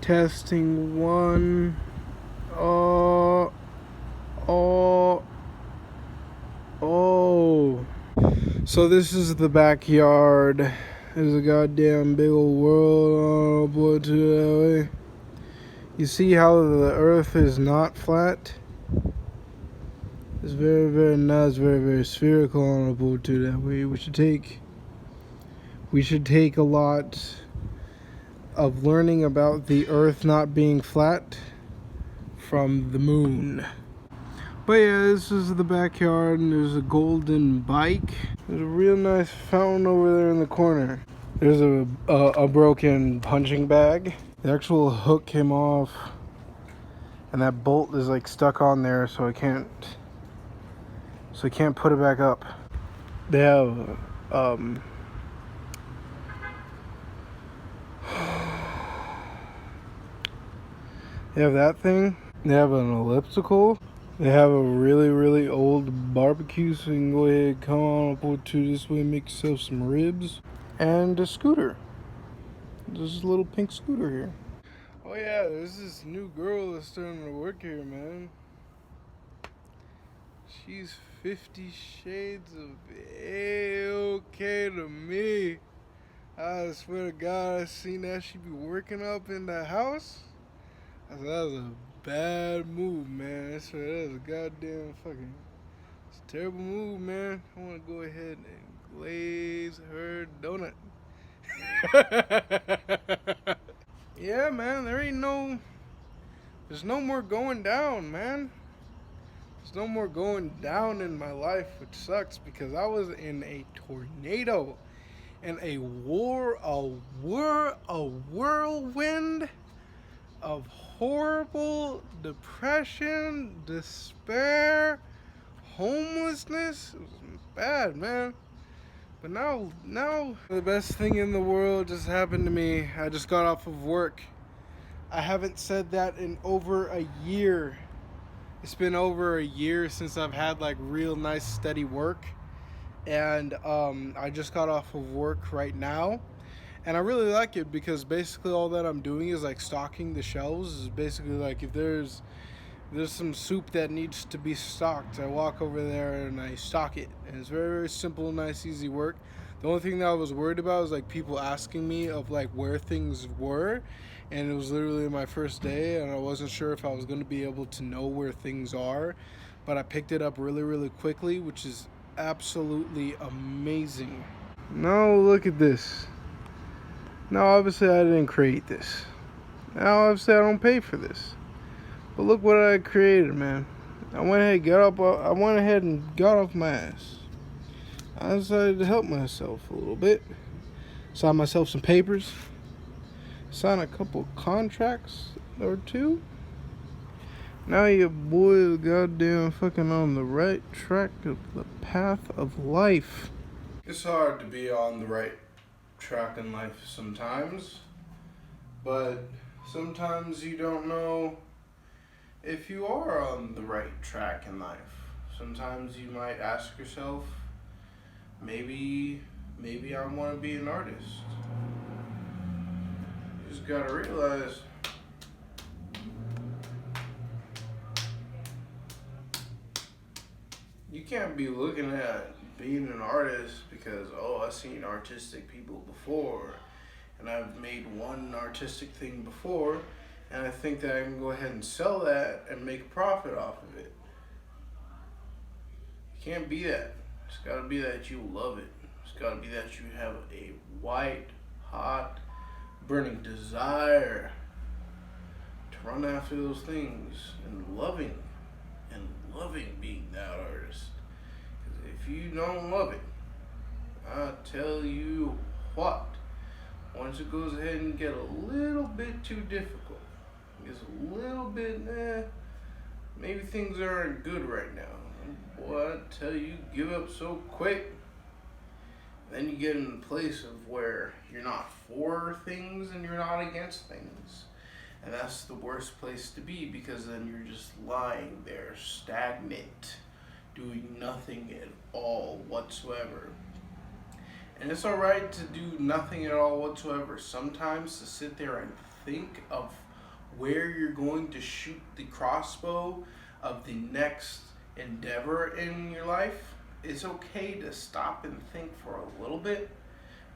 Testing one. Oh. So this is the backyard. There's a goddamn big old world on board to that way. You see how the earth is not flat? It's very, very nice, very, very spherical on a board to that way. We should take a lot of learning about the earth not being flat from the moon. But yeah, this is the backyard, and there's a golden bike. There's a real nice fountain over there in the corner. There's a broken punching bag. The actual hook came off, and that bolt is like stuck on there, so I can't put it back up. They have they have that thing. They have an elliptical. They have a really, really old barbecue, so you can go ahead, come on up over to this way, make yourself some ribs. And a scooter. There's a little pink scooter here. Oh yeah, there's this new girl that's starting to work here, man. She's 50 shades of A-okay to me. I swear to God, I seen that she be working up in the house. I said, that was a bad move, man. I swear, that was a goddamn fucking... It's a terrible move, man. I want to go ahead and glaze her donut. Yeah, man, there's no more going down, man. There's no more going down in my life, which sucks because I was in a tornado and a whirlwind of horrible depression, despair, homelessness. It was bad, man. But now the best thing in the world just happened to me. I just got off of work. I haven't said that in over a year. It's been over a year since I've had like real nice steady work. And I just got off of work right now. And I really like it because basically all that I'm doing is like stocking the shelves. Is basically like if there's some soup that needs to be stocked, I walk over there and I stock it. And it's very, very simple, nice, easy work. The only thing that I was worried about was like people asking me of like where things were. And it was literally my first day and I wasn't sure if I was going to be able to know where things are. But I picked it up really, really quickly, which is absolutely amazing. Now look at this. Now obviously I didn't create this. Now obviously I don't pay for this. But look what I created, man. I went ahead and got off my ass. I decided to help myself a little bit. Sign myself some papers. Sign a couple contracts or two. Now your boy is goddamn fucking on the right track of the path of life. It's hard to be on the right track in life sometimes. But sometimes you don't know if you are on the right track in life. Sometimes you might ask yourself, maybe I want to be an artist. You just gotta realize you can't be looking at being an artist because, oh, I've seen artistic people before and I've made one artistic thing before and I think that I can go ahead and sell that and make a profit off of it. You can't be that. It's gotta be that you love it. It's gotta be that you have a white, hot, burning desire to run after those things and loving being that artist. Because if you don't love it, I tell you what, once it goes ahead and get a little bit too difficult, gets a little bit, maybe things aren't good right now. Boy, I tell you, give up so quick. Then you get in a place of where you're not for things and you're not against things. And that's the worst place to be because then you're just lying there, stagnant, doing nothing at all whatsoever. And it's alright to do nothing at all whatsoever. Sometimes to sit there and think of where you're going to shoot the crossbow of the next endeavor in your life, it's okay to stop and think for a little bit.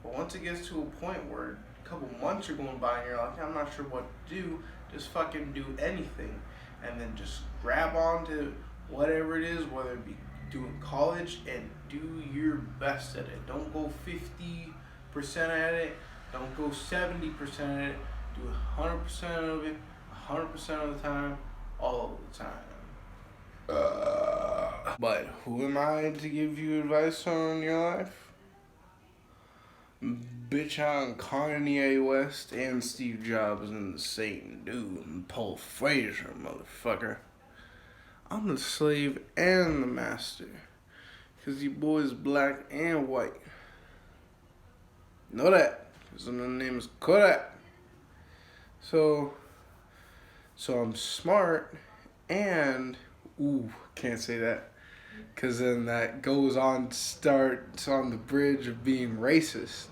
But once it gets to a point where a couple months are going by and you're like, I'm not sure what to do, just fucking do anything. And then just grab onto whatever it is, whether it be doing college, and do your best at it. Don't go 50% at it. Don't go 70% at it. Do 100% of it, 100% of the time, all of the time. But who am I to give you advice on your life? Bitch, I'm Kanye West and Steve Jobs and the same dude. I'm PAUL FRAZIER, motherfucker. I'm the slave and the master. Cause you boys black and white. Know that. Cause my name is Kodak. So I'm smart and can't say that. Cause then that starts on the bridge of being racist.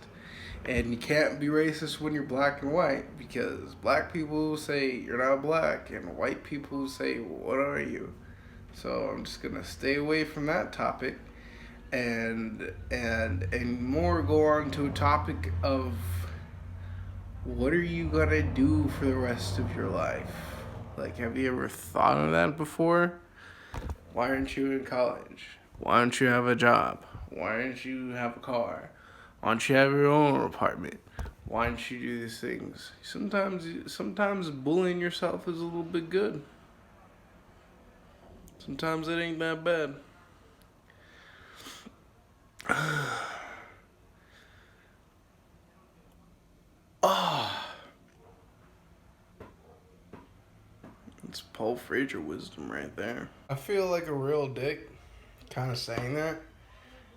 And you can't be racist when you're black and white, because black people say you're not black and white people say, what are you? So I'm just gonna stay away from that topic and more go on to a topic of what are you gonna do for the rest of your life? Like, have you ever thought of that before? Why aren't you in college? Why don't you have a job? Why don't you have a car? Why don't you have your own apartment? Why don't you do these things? Sometimes bullying yourself is a little bit good. Sometimes it ain't that bad. It's PAUL FRAZIER wisdom right there. I feel like a real dick kind of saying that,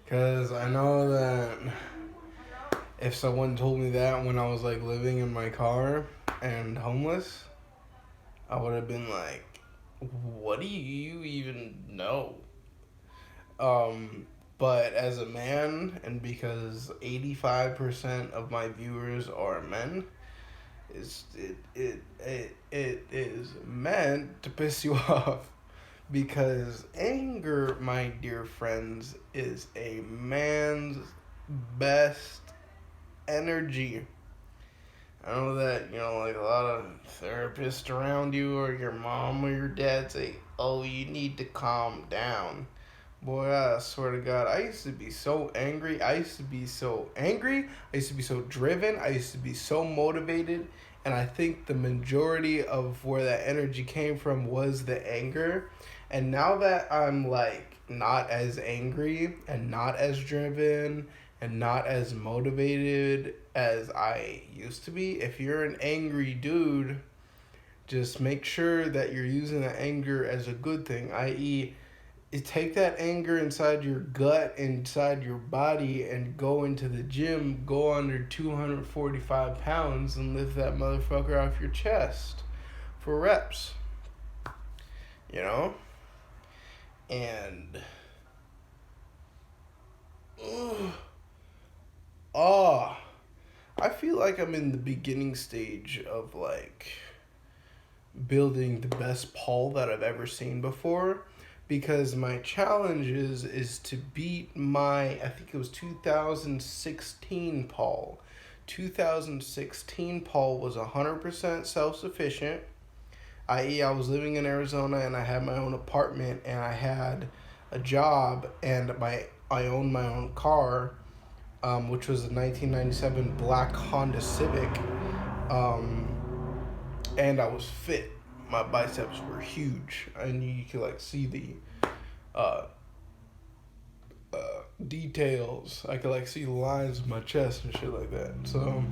because I know that if someone told me that when I was like living in my car and homeless, I would have been like, what do you even know? But as a man, and because 85% of my viewers are men, it is meant to piss you off, because anger, my dear friends, is a man's best energy. I know that, like a lot of therapists around you or your mom or your dad say, oh, you need to calm down. Boy, I swear to God, I used to be so angry. I used to be so driven. I used to be so motivated. And I think the majority of where that energy came from was the anger. And now that I'm like not as angry and not as driven and not as motivated as I used to be, if you're an angry dude, just make sure that you're using the anger as a good thing, i.e., take that anger inside your gut, inside your body, and go into the gym, go under 245 pounds, and lift that motherfucker off your chest for reps. And I feel like I'm in the beginning stage of like building the best Paul that I've ever seen before. Because my challenge is to beat I think it was 2016 Paul. 2016 Paul was 100% self-sufficient, i.e. I was living in Arizona and I had my own apartment and I had a job and I owned my own car, which was a 1997 black Honda Civic, and I was fit. My biceps were huge, and you could like see the details. I could like see the lines of my chest and shit like that. So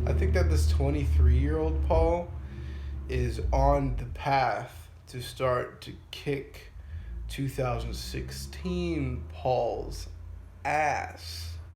I think that this 23-year-old Paul is on the path to start to kick 2016 Paul's ass.